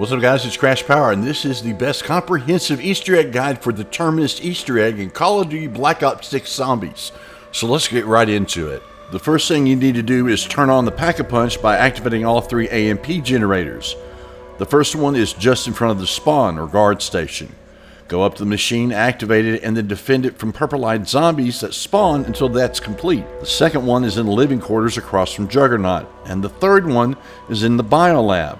What's up, guys? It's CrashPower, and this is the best comprehensive Easter egg guide for the Terminus Easter Egg in Call of Duty Black Ops 6 Zombies. So let's get right into it. The first thing you need to do is turn on the Pack-a-Punch by activating all three AMP generators. The first one is just in front of the spawn or guard station. Go up to the machine, activate it, and then defend it from purple-eyed zombies that spawn until that's complete. The second one is in the living quarters across from Juggernaut, and the third one is in the biolab.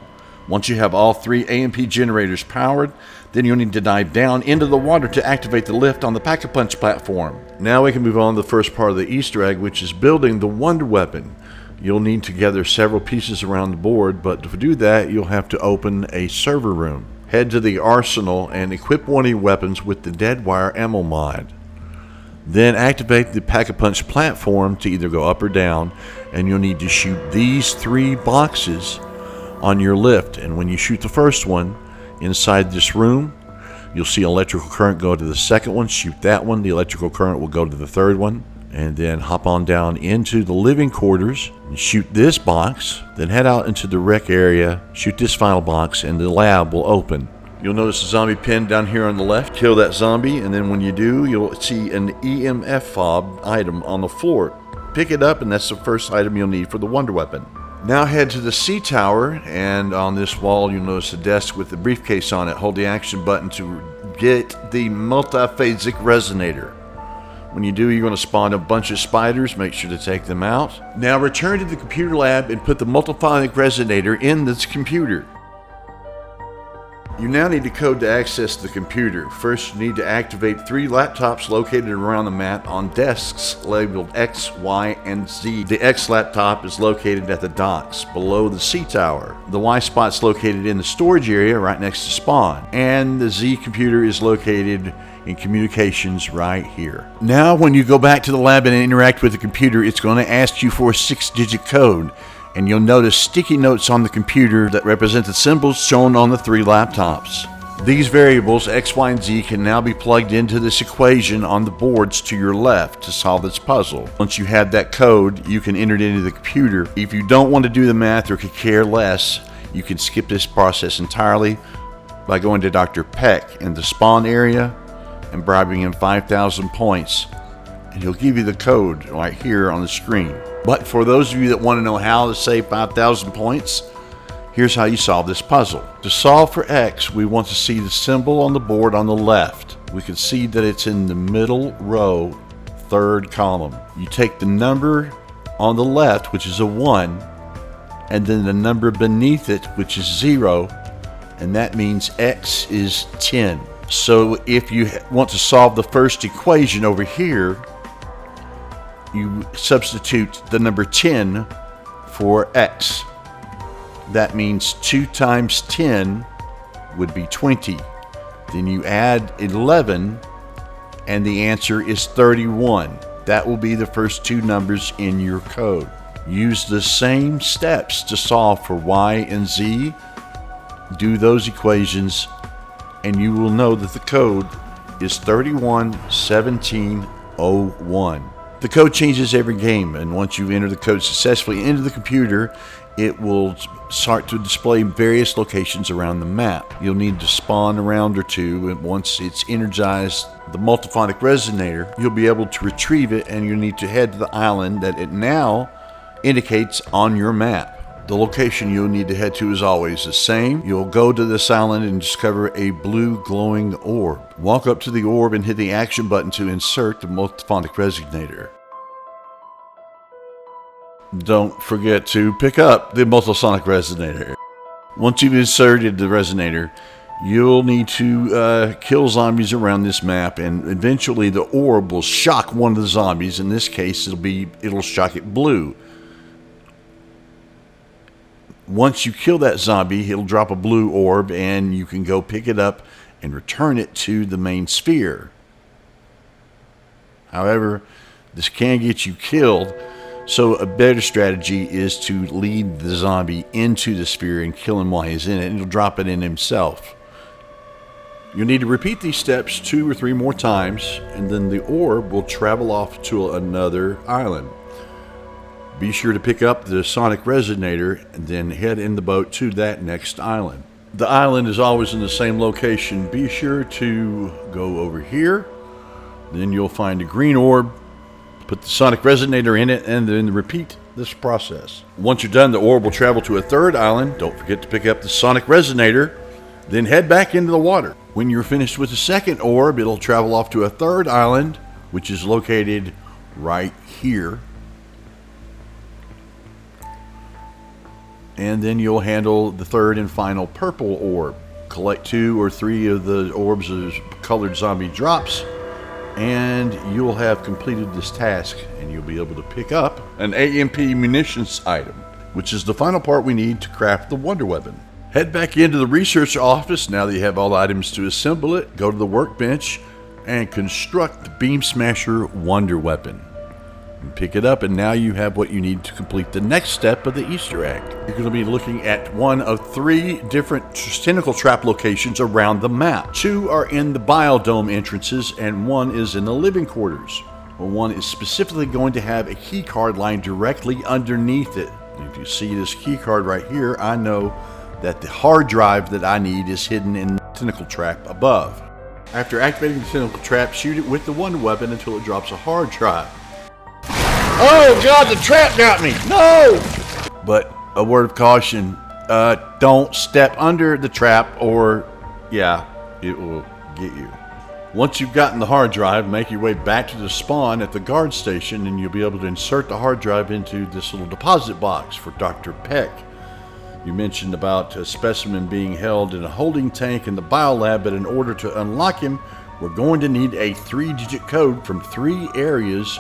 Once you have all three AMP generators powered, then you'll need to dive down into the water to activate the lift on the Pack-a-Punch platform. Now we can move on to the first part of the Easter egg, which is building the wonder weapon. You'll need to gather several pieces around the board, but to do that, you'll have to open a server room. Head to the arsenal and equip one of your weapons with the dead wire ammo mod. Then activate the Pack-a-Punch platform to either go up or down, and you'll need to shoot these three boxes on your lift. And when you shoot the first one inside this room, you'll see electrical current go to the second one. Shoot that one, the electrical current will go to the third one, and then hop on down into the living quarters and shoot this box. Then head out into the rec area, shoot this final box, and the lab will open. You'll notice a zombie pinned down here on the left. Kill that zombie, and then when you do, you'll see an EMF fob item on the floor. Pick it up, and that's the first item you'll need for the wonder weapon. Now head to the C tower, and on this wall you'll notice a desk with a briefcase on it. Hold the action button to get the multiphasic resonator. When you do, you're going to spawn a bunch of spiders. Make sure to take them out. Now return to the computer lab and put the multiphasic resonator in this computer. You now need a code to access the computer. First, you need to activate three laptops located around the map on desks labeled X, Y, and Z. The X laptop is located at the docks below the C tower. The Y spot's located in the storage area right next to spawn. And the Z computer is located in communications right here. Now, when you go back to the lab and interact with the computer, it's going to ask you for a 6-digit code. And you'll notice sticky notes on the computer that represent the symbols shown on the three laptops. These variables, X, Y, and Z, can now be plugged into this equation on the boards to your left to solve this puzzle. Once you have that code, you can enter it into the computer. If you don't want to do the math or could care less, you can skip this process entirely by going to Dr. Peck in the spawn area and bribing him 5,000 points. And he'll give you the code right here on the screen. But for those of you that want to know how to save 5,000 points, here's how you solve this puzzle. To solve for X, we want to see the symbol on the board on the left. We can see that it's in the middle row, third column. You take the number on the left, which is a 1, and then the number beneath it, which is 0, and that means X is 10. So if you want to solve the first equation over here, you substitute the number 10 for X. That means 2 times 10 would be 20. Then you add 11, and the answer is 31. That will be the first two numbers in your code. Use the same steps to solve for Y and Z. Do those equations, and you will know that the code is 311701. The code changes every game, and once you enter the code successfully into the computer, it will start to display various locations around the map. You'll need to spawn a round or two, and once it's energized the multiphonic resonator, you'll be able to retrieve it, and you'll need to head to the island that it now indicates on your map. The location you'll need to head to is always the same. You'll go to this island and discover a blue glowing orb. Walk up to the orb and hit the action button to insert the multiphonic resonator. Don't forget to pick up the multiphonic resonator. Once you've inserted the resonator, you'll need to kill zombies around this map, and eventually the orb will shock one of the zombies. In this case, it'll shock it blue. Once you kill that zombie, it'll drop a blue orb, and you can go pick it up and return it to the main sphere. However, this can get you killed, so a better strategy is to lead the zombie into the sphere and kill him while he's in it, and he'll drop it in himself. You'll need to repeat these steps 2 or 3 more times, and then the orb will travel off to another island. Be sure to pick up the sonic resonator and then head in the boat to that next island. The island is always in the same location. Be sure to go over here. Then you'll find a green orb. Put the sonic resonator in it and then repeat this process. Once you're done, the orb will travel to a third island. Don't forget to pick up the sonic resonator. Then head back into the water. When you're finished with the second orb, it'll travel off to a third island, which is located right here. And then you'll handle the third and final purple orb. Collect 2 or 3 of the orbs as colored zombie drops, and you'll have completed this task, and you'll be able to pick up an AMP munitions item, which is the final part we need to craft the wonder weapon. Head back into the research office now that you have all the items to assemble it. Go to the workbench and construct the Beam Smasher wonder weapon. And pick it up, and now you have what you need to complete the next step of the Easter egg. You're going to be looking at one of 3 different tentacle trap locations around the map. 2 are in the biodome entrances, and 1 is in the living quarters. Well, 1 is specifically going to have a key card lying directly underneath it. And if you see this key card right here, I know that the hard drive that I need is hidden in the tentacle trap above. After activating the tentacle trap, shoot it with the wonder weapon until it drops a hard drive. Oh God, the trap got me! No! But a word of caution, don't step under the trap or, yeah, it will get you. Once you've gotten the hard drive, make your way back to the spawn at the guard station, and you'll be able to insert the hard drive into this little deposit box for Dr. Peck. You mentioned about a specimen being held in a holding tank in the biolab, but in order to unlock him, we're going to need a 3-digit code from 3 areas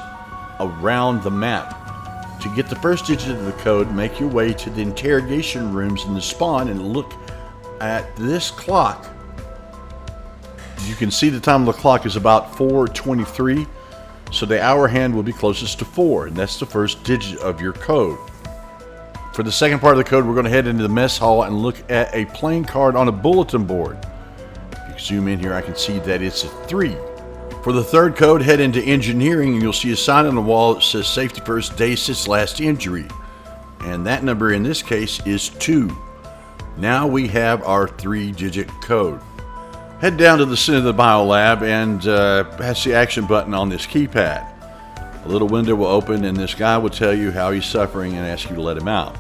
around the map. To get the first digit of the code, make your way to the interrogation rooms in the spawn and look at this clock. You can see the time of the clock is about 4:23, so the hour hand will be closest to 4, and that's the first digit of your code. For the second part of the code, we're going to head into the mess hall and look at a playing card on a bulletin board. If you zoom in here, I can see that it's a 3. For the third code, head into engineering and you'll see a sign on the wall that says safety first, day since last injury. And that number in this case is 2. Now we have our 3-digit code. Head down to the center of the biolab and press the action button on this keypad. A little window will open and this guy will tell you how he's suffering and ask you to let him out.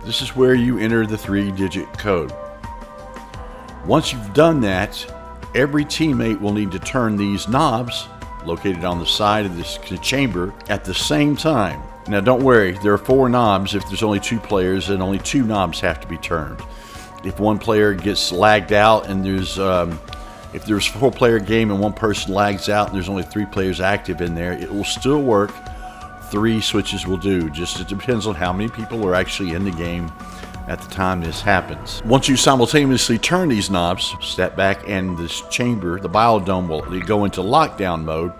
This is where you enter the 3-digit code. Once you've done that, every teammate will need to turn these knobs located on the side of this chamber at the same time. Now don't worry, there are 4 knobs. If there's only 2 players, then only 2 knobs have to be turned. If one player gets lagged out and if there's a 4-player game and one person lags out and there's only 3 players active in there, it will still work. 3 switches will do. Just it depends on how many people are actually in the game at the time this happens. Once you simultaneously turn these knobs, step back and this chamber, the biodome, will go into lockdown mode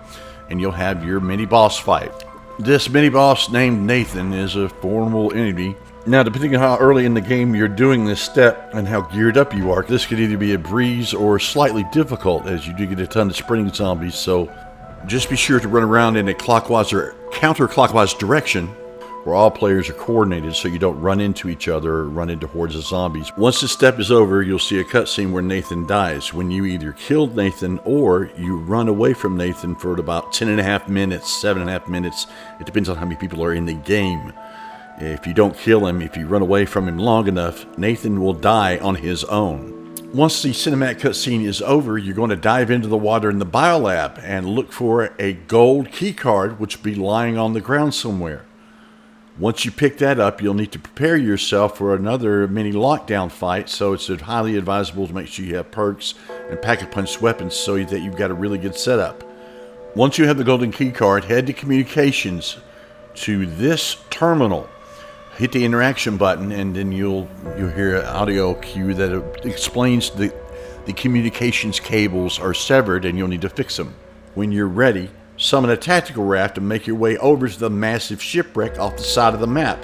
and you'll have your mini boss fight. This mini boss named Nathan is a formidable enemy. Now, depending on how early in the game you're doing this step and how geared up you are, this could either be a breeze or slightly difficult, as you do get a ton of sprinting zombies. So just be sure to run around in a clockwise or counterclockwise direction where all players are coordinated so you don't run into each other or run into hordes of zombies. Once this step is over, you'll see a cutscene where Nathan dies, when you either killed Nathan or you run away from Nathan for about 10.5 minutes, 7.5 minutes. It depends on how many people are in the game. If you don't kill him, if you run away from him long enough, Nathan will die on his own. Once the cinematic cutscene is over, you're going to dive into the water in the biolab and look for a gold key card which will be lying on the ground somewhere. Once you pick that up, you'll need to prepare yourself for another mini lockdown fight, so it's highly advisable to make sure you have perks and pack-a-punch weapons so that you've got a really good setup. Once you have the golden key card, head to communications to this terminal. Hit the interaction button and then you'll hear an audio cue that explains the communications cables are severed and you'll need to fix them. When you're ready, summon a tactical raft and make your way over to the massive shipwreck off the side of the map.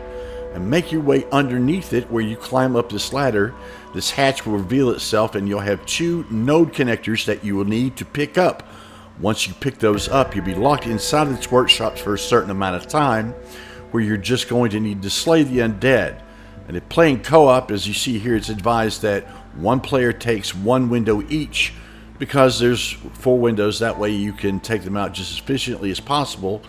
And make your way underneath it where you climb up this ladder. This hatch will reveal itself and you'll have 2 node connectors that you will need to pick up. Once you pick those up, you'll be locked inside of its workshops for a certain amount of time, where you're just going to need to slay the undead. And if playing co-op, as you see here, it's advised that One player takes one window each because there's 4 windows. That way you can take them out just as efficiently as possible.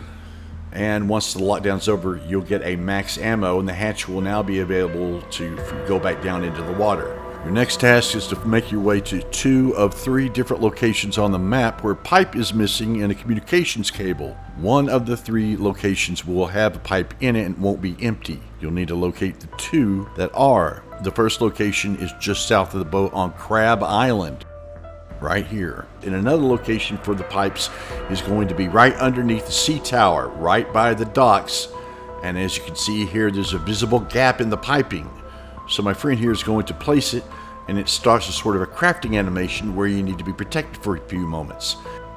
And once the lockdown's over, you'll get a max ammo, and the hatch will now be available to go back down into the water. Your next task is to make your way to 2 of 3 different locations on the map where pipe is missing and a communications cable. One of the 3 locations will have a pipe in it and won't be empty. You'll need to locate the 2 that are. The first location is just south of the boat on Crab Island, right here. And another location for the pipes is going to be right underneath the sea tower, right by the docks. And as you can see here, there's a visible gap in the piping. So my friend here is going to place it, and it starts a sort of a crafting animation where you need to be protected for a few moments.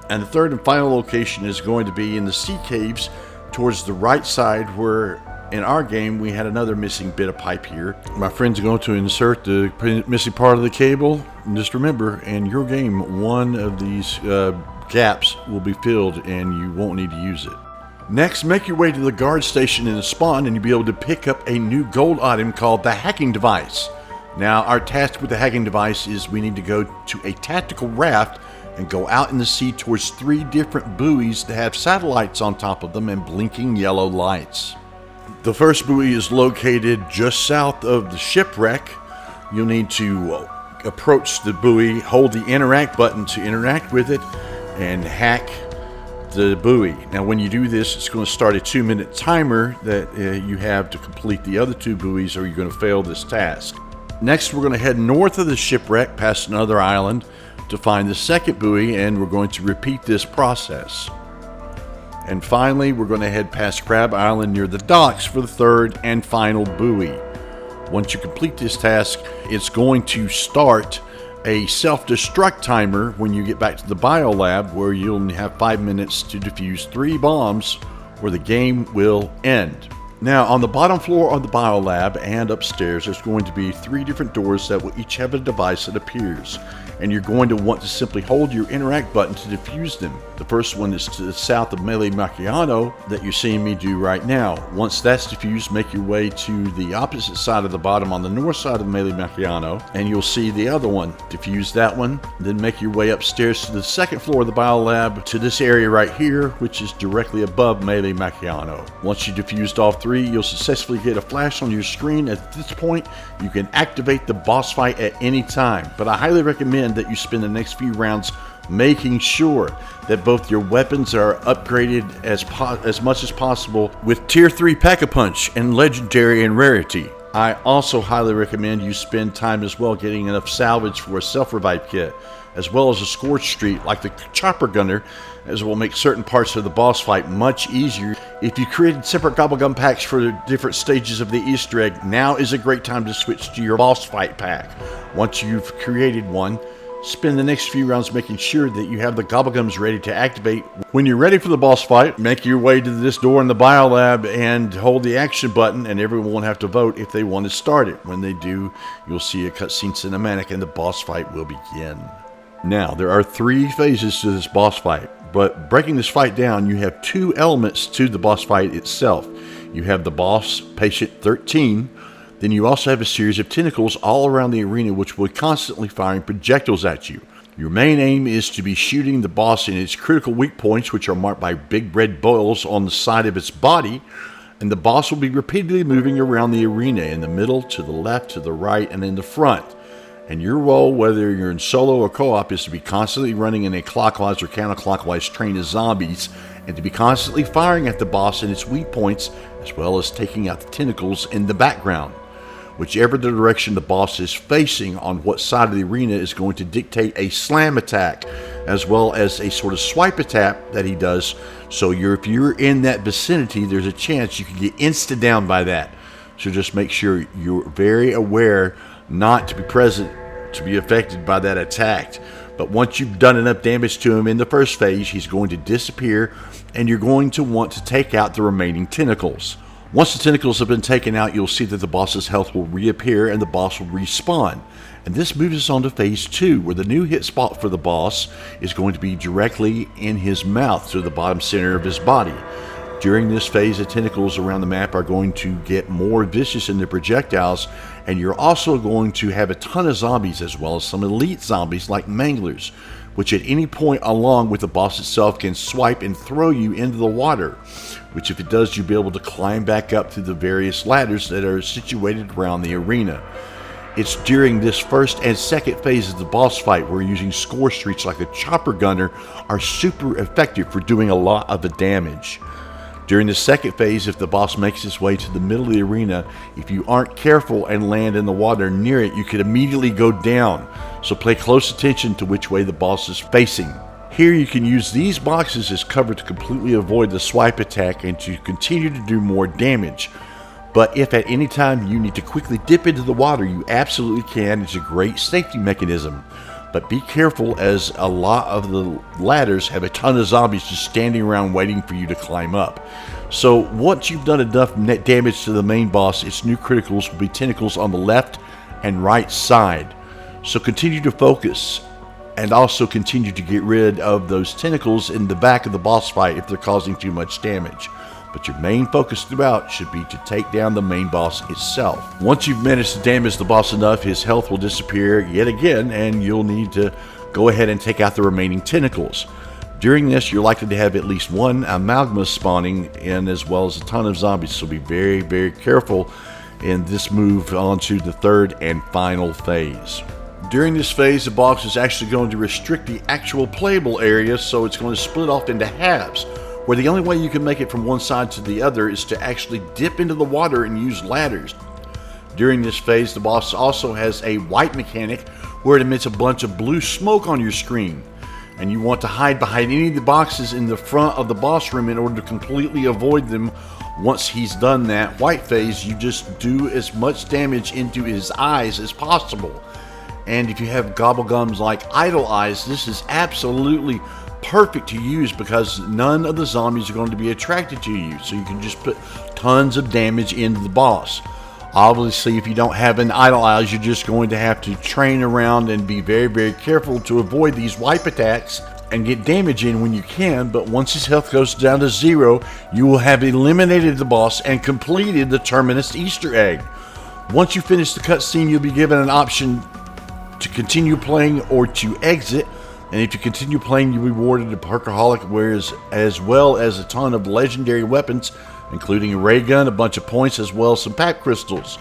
And the third and final location is going to be in the sea caves towards the right side, where in our game we had another missing bit of pipe here. My friend's going to insert the missing part of the cable. And just remember, in your game, one of these gaps will be filled and you won't need to use it. Next, make your way to the guard station in the spawn, and you'll be able to pick up a new gold item called the hacking device. Now, our task with the hacking device is we need to go to a tactical raft and go out in the sea towards 3 different buoys that have satellites on top of them and blinking yellow lights. The first buoy is located just south of the shipwreck. You'll need to approach the buoy, hold the interact button to interact with it, and hack the buoy. Now when you do this, it's going to start a 2-minute timer that you have to complete the other 2 buoys, or you're going to fail this task. Next, we're going to head north of the shipwreck past another island to find the second buoy, and we're going to repeat this process. And finally, we're going to head past Crab Island near the docks for the third and final buoy. Once you complete this task, it's going to start a self-destruct timer when you get back to the biolab, where you'll only have 5 minutes to defuse 3 bombs, or the game will end. Now, on the bottom floor of the biolab and upstairs, there's going to be 3 different doors that will each have a device that appears, and you're going to want to simply hold your interact button to defuse them. The first one is to the south of Mele Macchiano that you're seeing me do right now. Once that's diffused, make your way to the opposite side of the bottom on the north side of Mele Macchiano, and you'll see the other one. Diffuse that one, then make your way upstairs to the second floor of the biolab to this area right here, which is directly above Mele Macchiano. Once you diffused all 3, you'll successfully get a flash on your screen. At this point, you can activate the boss fight at any time, but I highly recommend that you spend the next few rounds making sure that both your weapons are upgraded as much as possible with tier 3 pack-a-punch and legendary and rarity. I also highly recommend you spend time as well getting enough salvage for a self-revive kit, as well as a scorch streak like the chopper gunner, as it will make certain parts of the boss fight much easier. If you created separate gobblegum packs for the different stages of the Easter egg, now is a great time to switch to your boss fight pack. Once you've created one, spend the next few rounds making sure that you have the gobblegums ready to activate. When you're ready for the boss fight, make your way to this door in the biolab and hold the action button, and everyone will have to vote if they want to start it. When they do, you'll see a cutscene cinematic and the boss fight will begin. Now, there are 3 phases to this boss fight, but breaking this fight down, you have 2 elements to the boss fight itself. You have the boss, Patient 13, then you also have a series of tentacles all around the arena which will be constantly firing projectiles at you. Your main aim is to be shooting the boss in its critical weak points, which are marked by big red boils on the side of its body, and the boss will be repeatedly moving around the arena in the middle, to the left, to the right, and in the front. And your role, whether you're in solo or co-op, is to be constantly running in a clockwise or counterclockwise train of zombies, and to be constantly firing at the boss in its weak points, as well as taking out the tentacles in the background. Whichever the direction the boss is facing on what side of the arena is going to dictate a slam attack, as well as a sort of swipe attack that he does. So if you're in that vicinity, there's a chance you can get insta-down by that. So just make sure you're very aware not to be present to be affected by that attack. But once you've done enough damage to him in the first phase, he's going to disappear, and you're going to want to take out the remaining tentacles. Once the tentacles have been taken out, you'll see that the boss's health will reappear and the boss will respawn. And this moves us on to phase 2, where the new hit spot for the boss is going to be directly in his mouth, to the bottom center of his body. During this phase, the tentacles around the map are going to get more vicious in their projectiles, And you're also going to have a ton of zombies, as well as some elite zombies like manglers, which at any point along with the boss itself can swipe and throw you into the water, which if it does, you'll be able to climb back up through the various ladders that are situated around the arena. It's during this first and second phase of the boss fight where using score streaks like a chopper gunner are super effective for doing a lot of the damage. During the second phase, if the boss makes his way to the middle of the arena, if you aren't careful and land in the water near it, you could immediately go down. So pay close attention to which way the boss is facing. Here you can use these boxes as cover to completely avoid the swipe attack and to continue to do more damage. But if at any time you need to quickly dip into the water, you absolutely can. It's a great safety mechanism. But be careful, as a lot of the ladders have a ton of zombies just standing around waiting for you to climb up. So once you've done enough net damage to the main boss, its new criticals will be tentacles on the left and right side. So continue to focus and also continue to get rid of those tentacles in the back of the boss fight if they're causing too much damage. But your main focus throughout should be to take down the main boss itself. Once you've managed to damage the boss enough, his health will disappear yet again, and you'll need to go ahead and take out the remaining tentacles. During this, you're likely to have at least one amalgama spawning in, as well as a ton of zombies, so be very, very careful in this move on to the third and final phase. During this phase, the boss is actually going to restrict the actual playable area, so it's going to split off into halves, where the only way you can make it from one side to the other is to actually dip into the water and use ladders. During this phase, the boss also has a white mechanic where it emits a bunch of blue smoke on your screen, and you want to hide behind any of the boxes in the front of the boss room in order to completely avoid them. Once he's done that white phase, you just do as much damage into his eyes as possible. And if you have gobblegums like idle eyes, this is absolutely perfect to use because none of the zombies are going to be attracted to you, so you can just put tons of damage into the boss. Obviously, if you don't have an idle eyes, you're just going to have to train around and be very, very careful to avoid these wipe attacks and get damage in when you can. But once his health goes down to 0, you will have eliminated the boss and completed the Terminus Easter Egg. Once you finish the cutscene, you'll be given an option to continue playing or to exit. And if you continue playing, you'll be rewarded a perk-a-cola, as well as a ton of legendary weapons, including a ray gun, a bunch of points, as well as some pack crystals.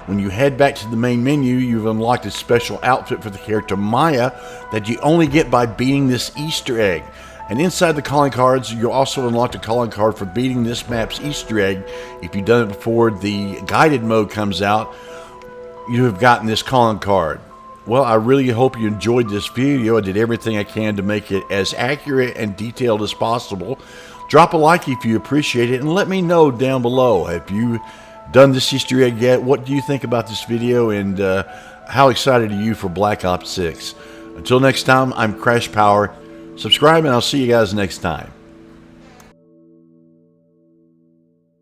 When you head back to the main menu, you've unlocked a special outfit for the character Maya that you only get by beating this Easter egg. And inside the calling cards, you'll also unlock a calling card for beating this map's Easter egg. If you've done it before the guided mode comes out, you have gotten this calling card. Well, I really hope you enjoyed this video. I did everything I can to make it as accurate and detailed as possible. Drop a like if you appreciate it, and let me know down below. Have you done this Easter egg yet? What do you think about this video, and how excited are you for Black Ops 6? Until next time, I'm CrashPower. Subscribe, and I'll see you guys next time.